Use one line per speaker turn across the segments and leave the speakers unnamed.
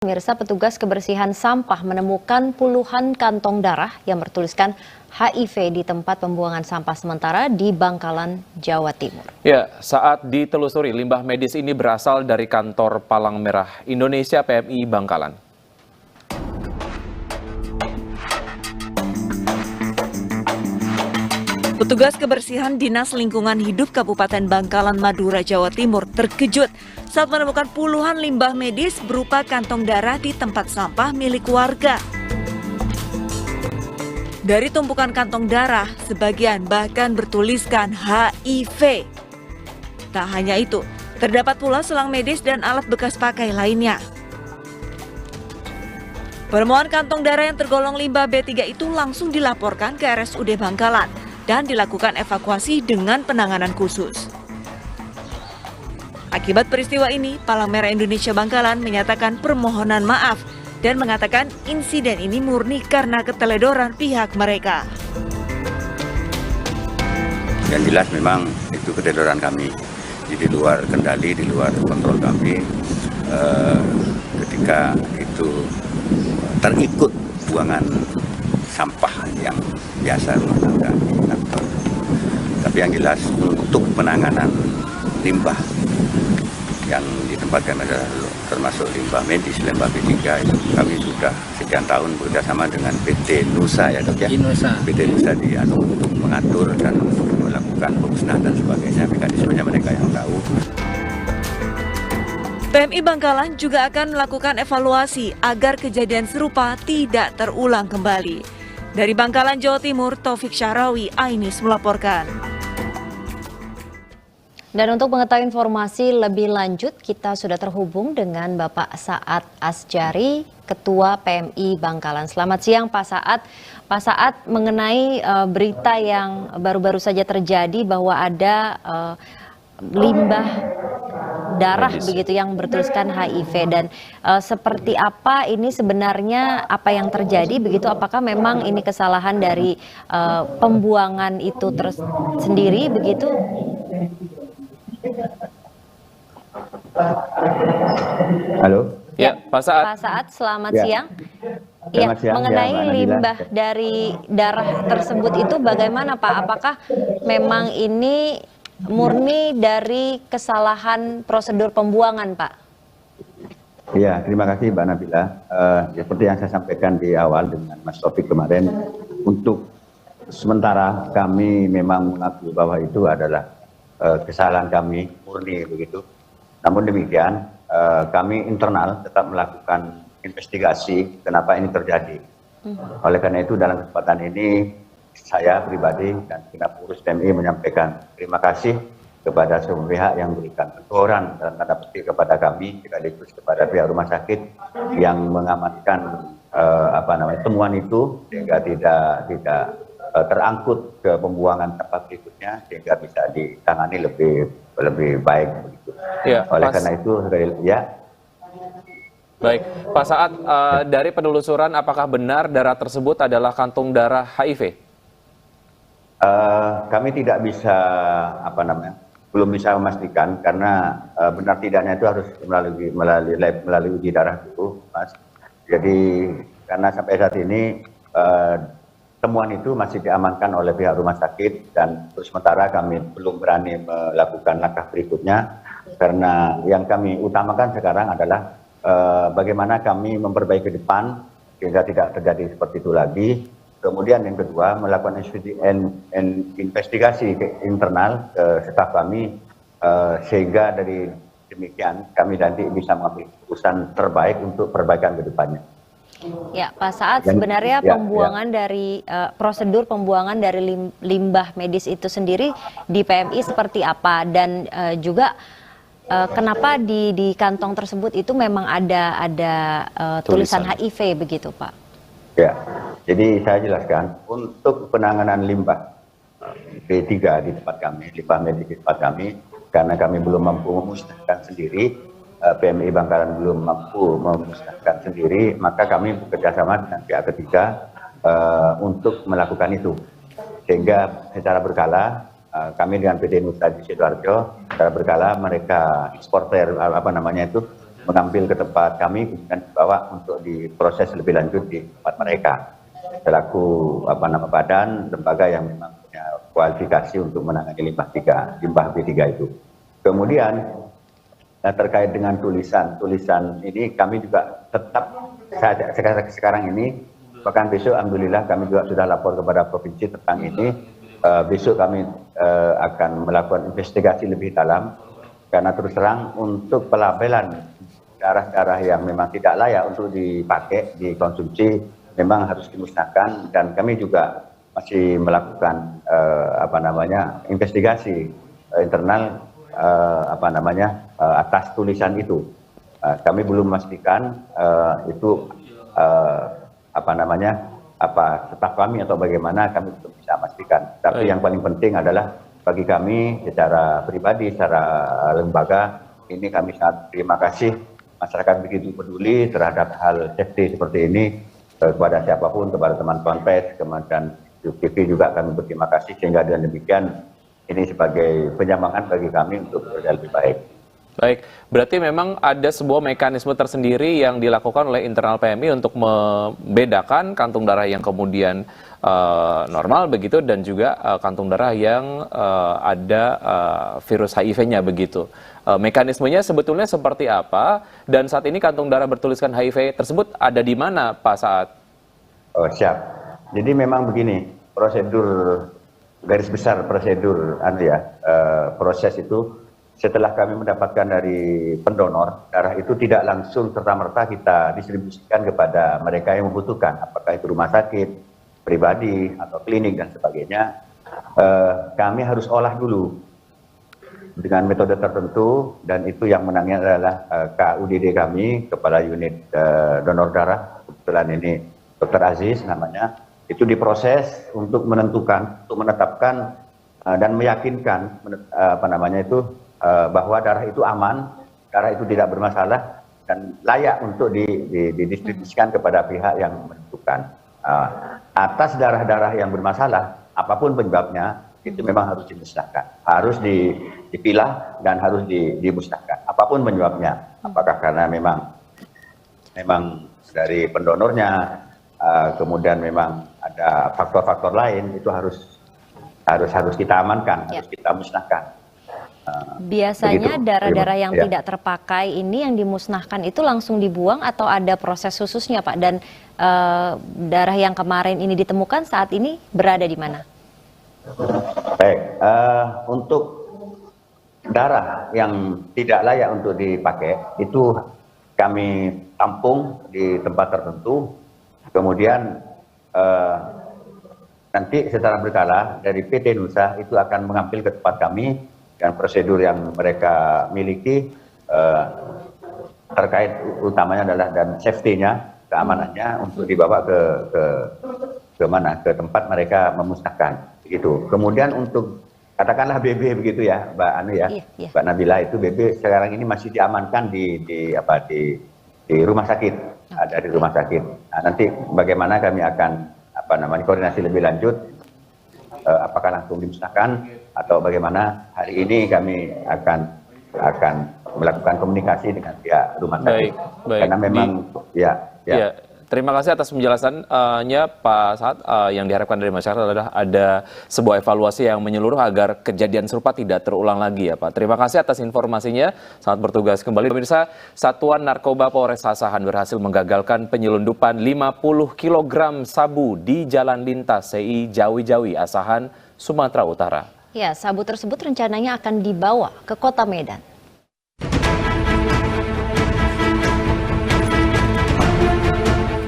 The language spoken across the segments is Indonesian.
Pemirsa, petugas kebersihan sampah menemukan puluhan kantong darah yang bertuliskan HIV di tempat pembuangan sampah sementara di Bangkalan, Jawa Timur.
Ya, saat ditelusuri, limbah medis ini berasal dari kantor Palang Merah Indonesia PMI Bangkalan.
Petugas kebersihan Dinas Lingkungan Hidup Kabupaten Bangkalan, Madura, Jawa Timur terkejut saat menemukan puluhan limbah medis berupa kantong darah di tempat sampah milik warga. Dari tumpukan kantong darah, sebagian bahkan bertuliskan HIV. Tak hanya itu, terdapat pula selang medis dan alat bekas pakai lainnya. Penemuan kantong darah yang tergolong limbah B3 itu langsung dilaporkan ke RSUD Bangkalan dan dilakukan evakuasi dengan penanganan khusus. Akibat peristiwa ini, Palang Merah Indonesia Bangkalan menyatakan permohonan maaf dan mengatakan insiden ini murni karena keteledoran pihak mereka.
Yang jelas memang itu keteledoran kami, di luar kendali, di luar kontrol kami ketika itu terikut buangan sampah yang biasa rumah tangga di kantor. Tapi yang jelas untuk penanganan limbah yang ditempatkan adalah termasuk limbah medis, limbah B3 itu kami sudah sekian tahun bekerjasama dengan PT Nusa ya dok ya. PT Nusa untuk mengatur dan melakukan pemusnahan dan sebagainya, mekanismenya mereka yang tahu.
PMI Bangkalan juga akan melakukan evaluasi agar kejadian serupa tidak terulang kembali. Dari Bangkalan, Jawa Timur, Taufik Syahrawi, Ainis melaporkan.
Dan untuk mengetahui informasi lebih lanjut, kita sudah terhubung dengan Bapak Saad Asjari, Ketua PMI Bangkalan. Selamat siang Pak Saad. Pak Saad, mengenai berita yang baru-baru saja terjadi bahwa ada limbah darah begitu yang bertuliskan HIV, dan seperti apa ini sebenarnya apa yang terjadi begitu, apakah memang ini kesalahan dari pembuangan itu sendiri begitu?
Halo.
Ya, Pak Saad.
Pak Saad, selamat
Ya.
siang.
Selamat siang,
mengenai
ya,
limbah dari darah tersebut itu bagaimana Pak? Apakah memang ini murni dari kesalahan prosedur pembuangan, Pak?
Ya, terima kasih Mbak Nabila. Seperti yang saya sampaikan di awal dengan Mas Taufik kemarin, untuk sementara kami memang mengakui bahwa itu adalah kesalahan kami murni begitu. Namun demikian, kami internal tetap melakukan investigasi kenapa ini terjadi. Oleh karena itu dalam kesempatan ini saya pribadi dan segenap pengurus PMI menyampaikan terima kasih kepada semua pihak yang memberikan teguran dalam tanda petik kepada kami, sekaligus kepada pihak rumah sakit yang mengamankan temuan itu sehingga tidak terangkut ke pembuangan tempat berikutnya sehingga bisa ditangani lebih baik begitu.
Ya,
oleh karena itu ya.
Baik, Pak Saad, dari penelusuran apakah benar darah tersebut adalah kantung darah HIV?
Kami tidak bisa belum bisa memastikan karena benar tidaknya itu harus melalui uji darah dulu, Mas. Jadi karena sampai saat ini temuan itu masih diamankan oleh pihak rumah sakit dan untuk sementara kami belum berani melakukan langkah berikutnya karena yang kami utamakan sekarang adalah bagaimana kami memperbaiki ke depan sehingga tidak terjadi seperti itu lagi. Kemudian yang kedua melakukan investigasi internal ke staf kami sehingga dari demikian kami nanti bisa mengambil keputusan terbaik untuk perbaikan ke depannya.
Ya, Pak Saad, sebenarnya pembuangan dari prosedur pembuangan dari limbah medis itu sendiri di PMI seperti apa, dan juga kenapa di kantong tersebut itu memang ada tulisan HIV begitu, Pak? Ya,
jadi saya jelaskan untuk penanganan limbah B3 di tempat kami, limbah medis di tempat kami, karena kami belum mampu memusnahkan sendiri. PMI Bangkalan belum mampu memusnahkan sendiri, maka kami bekerjasama dengan pihak ketiga untuk melakukan itu. Sehingga secara berkala kami dengan PT Nusa di Sidoarjo secara berkala mereka eksporter mengambil ke tempat kami, kemudian dibawa untuk diproses lebih lanjut di tempat mereka. Selaku badan lembaga yang memang punya kualifikasi untuk menangani limbah B3 itu. Kemudian terkait dengan tulisan ini kami juga tetap sekarang ini, bahkan besok alhamdulillah kami juga sudah lapor kepada provinsi tentang ini. Besok kami akan melakukan investigasi lebih dalam, karena terus terang untuk pelabelan darah-darah yang memang tidak layak untuk dipakai, dikonsumsi, memang harus dimusnahkan, dan kami juga masih melakukan investigasi internal atas tulisan itu. Kami belum memastikan itu staf kami atau bagaimana, kami belum bisa memastikan. Tapi yang paling penting adalah bagi kami secara pribadi, secara lembaga, ini kami sangat terima kasih masyarakat begitu peduli terhadap hal safety seperti ini, kepada siapapun, kepada teman Ponpes, kemudian TV juga kami berterima kasih, sehingga dengan demikian ini sebagai penyemangat bagi kami untuk bekerja lebih baik.
Baik, berarti memang ada sebuah mekanisme tersendiri yang dilakukan oleh internal PMI untuk membedakan kantung darah yang kemudian normal begitu, dan juga kantung darah yang ada virus HIV-nya begitu. Mekanismenya sebetulnya seperti apa, dan saat ini kantung darah bertuliskan HIV tersebut ada di mana, Pak Saad?
Oh, siap. Jadi memang begini, garis besar prosedur proses itu, setelah kami mendapatkan dari pendonor darah itu tidak langsung serta-merta kita distribusikan kepada mereka yang membutuhkan, apakah itu rumah sakit, pribadi, atau klinik dan sebagainya. Kami harus olah dulu dengan metode tertentu, dan itu yang menangnya adalah KUDD kami, Kepala Unit Donor Darah, kebetulan ini Dr. Aziz namanya. Itu diproses untuk menetapkan dan meyakinkan bahwa darah itu aman, darah itu tidak bermasalah, dan layak untuk didistribusikan kepada pihak yang menentukan. Atas darah-darah yang bermasalah, apapun penyebabnya, itu memang harus dimusnahkan, harus dipilah dan harus dimusnahkan, apapun penyebabnya. Apakah karena memang dari pendonornya, kemudian memang ada faktor-faktor lain, itu harus kita amankan, harus kita musnahkan.
Biasanya darah-darah yang tidak terpakai ini yang dimusnahkan itu langsung dibuang atau ada proses khususnya, Pak? Dan darah yang kemarin ini ditemukan saat ini berada di mana?
Baik, untuk darah yang tidak layak untuk dipakai itu kami tampung di tempat tertentu, kemudian nanti secara berkala dari PT Nusa itu akan mengambil ke tempat kami, dan prosedur yang mereka miliki terkait utamanya adalah dan safety-nya, keamanannya, untuk dibawa ke tempat mereka memusnahkan gitu. Kemudian untuk katakanlah BB begitu ya, Mbak Anu ya, iya. Mbak Nabila, itu BB sekarang ini masih diamankan di rumah sakit, ada di rumah sakit. Nah, nanti bagaimana kami akan koordinasi lebih lanjut, apakah langsung dimusnahkan atau bagaimana. Hari ini kami akan melakukan komunikasi dengan pihak rumah sakit. Baik. Karena memang ya.
Terima kasih atas penjelasannya Pak Saad. Yang diharapkan dari masyarakat adalah ada sebuah evaluasi yang menyeluruh agar kejadian serupa tidak terulang lagi ya Pak. Terima kasih atas informasinya. Selamat bertugas kembali. Pemirsa, Satuan Narkoba Polres Asahan berhasil menggagalkan penyelundupan 50 kg sabu di Jalan Lintas CI Jawi-Jawi, Asahan, Sumatera Utara.
Ya, sabu tersebut rencananya akan dibawa ke Kota Medan.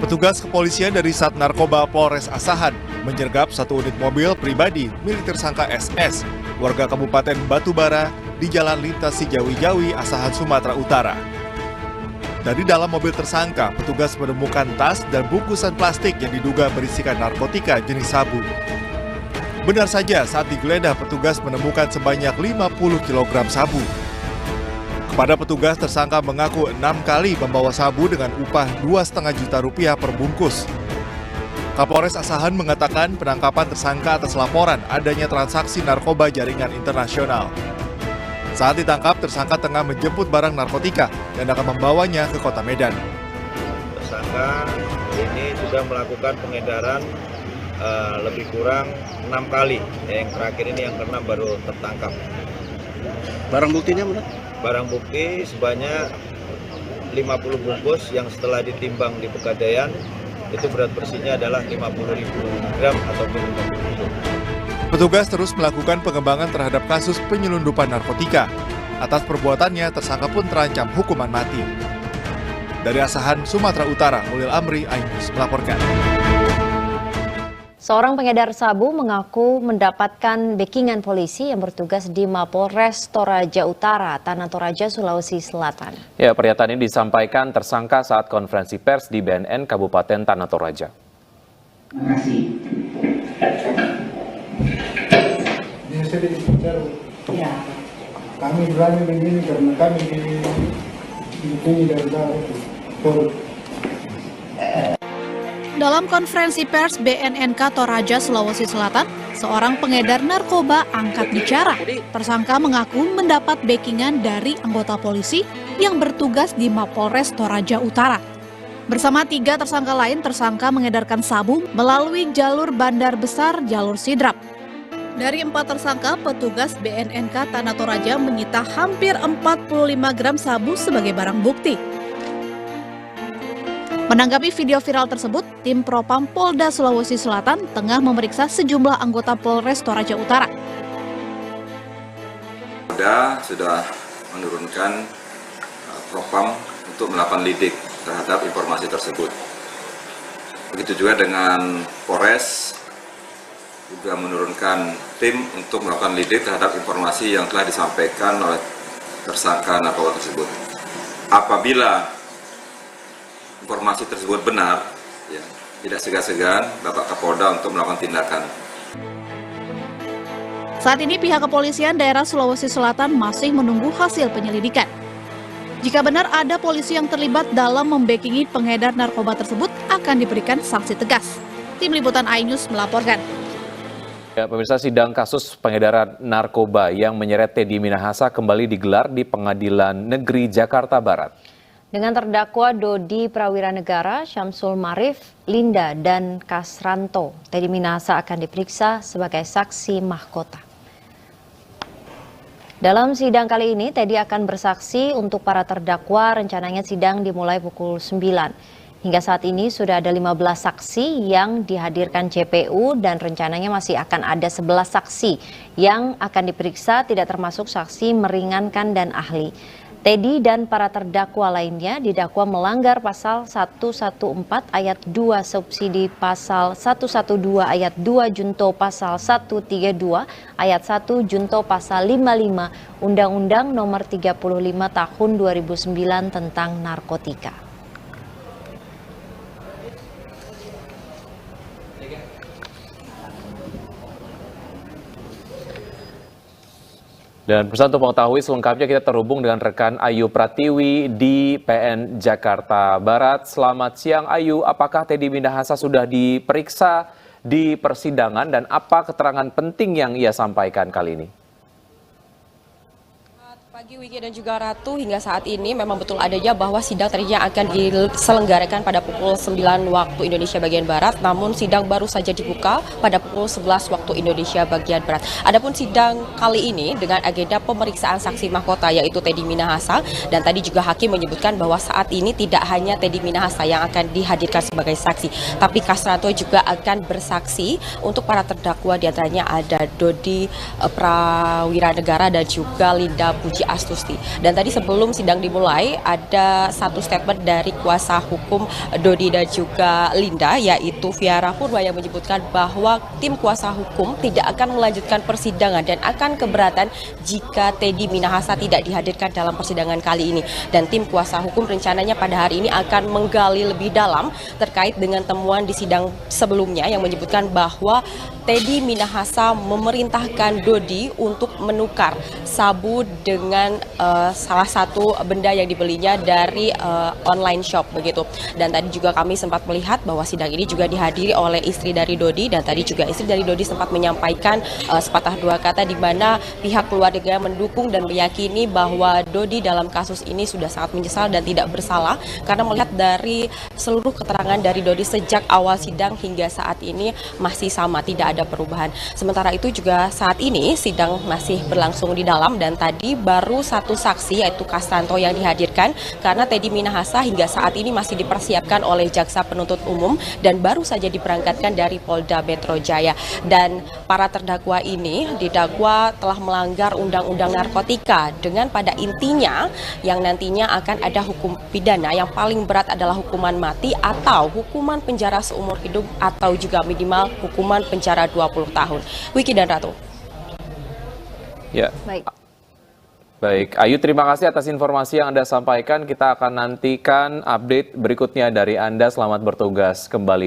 Petugas kepolisian dari Sat Narkoba Polres Asahan menyergap satu unit mobil pribadi milik tersangka SS, warga Kabupaten Batubara di Jalan Lintas Jawi-Jawi, Asahan, Sumatera Utara. Dari dalam mobil tersangka, petugas menemukan tas dan bungkusan plastik yang diduga berisikan narkotika jenis sabu. Benar saja, saat digeledah petugas menemukan sebanyak 50 kg sabu. Kepada petugas, tersangka mengaku 6 kali membawa sabu dengan upah Rp2,5 juta per bungkus. Kapolres Asahan mengatakan penangkapan tersangka atas laporan adanya transaksi narkoba jaringan internasional. Saat ditangkap, tersangka tengah menjemput barang narkotika dan akan membawanya ke kota Medan.
Tersangka ini sudah melakukan pengedaran lebih kurang 6 kali. Yang terakhir ini yang ke-6 baru tertangkap.
Barang buktinya benar?
Barang bukti sebanyak 50 bungkus yang setelah ditimbang di Pegadaian itu berat bersihnya adalah 50.000 gram ataupun 50 kilo.
Petugas terus melakukan pengembangan terhadap kasus penyelundupan narkotika. Atas perbuatannya, tersangka pun terancam hukuman mati. Dari Asahan, Sumatera Utara, Ulil Amri, iNews melaporkan.
Seorang pengedar sabu mengaku mendapatkan backingan polisi yang bertugas di Mapolres Toraja Utara, Tanah Toraja, Sulawesi Selatan.
Ya, pernyataan ini disampaikan tersangka saat konferensi pers di BNN Kabupaten Tanah Toraja.
Terima kasih.
Dia sedih bicara.
Ya.
Kami berani begini karena kami dipilih dari dalam itu.
Dalam konferensi pers BNNK Toraja, Sulawesi Selatan, seorang pengedar narkoba angkat bicara. Tersangka mengaku mendapat backingan dari anggota polisi yang bertugas di Mapolres Toraja Utara. Bersama 3 tersangka lain, tersangka mengedarkan sabu melalui jalur Bandar Besar, jalur Sidrap. Dari 4 tersangka, petugas BNNK Tanah Toraja menyita hampir 45 gram sabu sebagai barang bukti. Menanggapi video viral tersebut, tim Propam Polda Sulawesi Selatan tengah memeriksa sejumlah anggota Polres Toraja Utara.
Polda sudah menurunkan Propam untuk melakukan lidik terhadap informasi tersebut. Begitu juga dengan Polres juga menurunkan tim untuk melakukan lidik terhadap informasi yang telah disampaikan oleh tersangka narkoba tersebut. Apabila informasi tersebut benar, ya, tidak segan-segan Bapak Kapolda untuk melakukan tindakan.
Saat ini pihak kepolisian daerah Sulawesi Selatan masih menunggu hasil penyelidikan. Jika benar ada polisi yang terlibat dalam membackingi pengedar narkoba tersebut, akan diberikan sanksi tegas. Tim Liputan iNews melaporkan.
Ya, pemirsa, sidang kasus pengedaran narkoba yang menyeret Teddy Minahasa kembali digelar di Pengadilan Negeri Jakarta Barat.
Dengan terdakwa Dodi Prawiranegara, Syamsul Marif, Linda, dan Kasranto, Teddy Minahasa akan diperiksa sebagai saksi mahkota. Dalam sidang kali ini, Teddy akan bersaksi untuk para terdakwa. Rencananya sidang dimulai pukul 9. Hingga saat ini sudah ada 15 saksi yang dihadirkan JPU dan rencananya masih akan ada 11 saksi yang akan diperiksa, tidak termasuk saksi meringankan dan ahli. Teddy dan para terdakwa lainnya didakwa melanggar pasal 114 ayat 2 subsidi, pasal 112 ayat 2 junto, pasal 132 ayat 1 junto, pasal 55 Undang-Undang Nomor 35 Tahun 2009 tentang narkotika.
Dan pemirsa, untuk mengetahui selengkapnya kita terhubung dengan rekan Ayu Pratiwi di PN Jakarta Barat. Selamat siang Ayu, apakah Teddy Minahasa sudah diperiksa di persidangan dan apa keterangan penting yang ia sampaikan kali ini?
Pagi Wiki dan juga Ratu, hingga saat ini memang betul adanya bahwa sidang tadinya akan diselenggarakan pada pukul 9 waktu Indonesia bagian Barat, namun sidang baru saja dibuka pada pukul 11 waktu Indonesia bagian Barat. Adapun sidang kali ini dengan agenda pemeriksaan saksi mahkota yaitu Teddy Minahasa, dan tadi juga hakim menyebutkan bahwa saat ini tidak hanya Teddy Minahasa yang akan dihadirkan sebagai saksi, tapi Kasranto juga akan bersaksi untuk para terdakwa, diantaranya ada Dodi Prawiranegara dan juga Linda Puji Astusti. Dan tadi sebelum sidang dimulai ada satu statement dari kuasa hukum Dodi dan juga Linda, yaitu Viara Purwa, yang menyebutkan bahwa tim kuasa hukum tidak akan melanjutkan persidangan dan akan keberatan jika Teddy Minahasa tidak dihadirkan dalam persidangan kali ini. Dan tim kuasa hukum rencananya pada hari ini akan menggali lebih dalam terkait dengan temuan di sidang sebelumnya yang menyebutkan bahwa Teddy Minahasa memerintahkan Dodi untuk menukar sabu dengan dengan salah satu benda yang dibelinya dari online shop begitu. Dan tadi juga kami sempat melihat bahwa sidang ini juga dihadiri oleh istri dari Dodi, dan tadi juga istri dari Dodi sempat menyampaikan sepatah dua kata di mana pihak keluarga mendukung dan meyakini bahwa Dodi dalam kasus ini sudah sangat menyesal dan tidak bersalah, karena melihat dari seluruh keterangan dari Dodi sejak awal sidang hingga saat ini masih sama, tidak ada perubahan. Sementara itu juga saat ini sidang masih berlangsung di dalam, dan tadi baru satu saksi yaitu Kastanto yang dihadirkan karena Teddy Minahasa hingga saat ini masih dipersiapkan oleh jaksa penuntut umum dan baru saja diberangkatkan dari Polda Metro Jaya. Dan para terdakwa ini didakwa telah melanggar undang-undang narkotika dengan pada intinya yang nantinya akan ada hukum pidana yang paling berat adalah hukuman mati atau hukuman penjara seumur hidup atau juga minimal hukuman penjara 20 tahun. Wiki dan Ratu.
Ya. Baik, Ayu, terima kasih atas informasi yang Anda sampaikan. Kita akan nantikan update berikutnya dari Anda. Selamat bertugas kembali.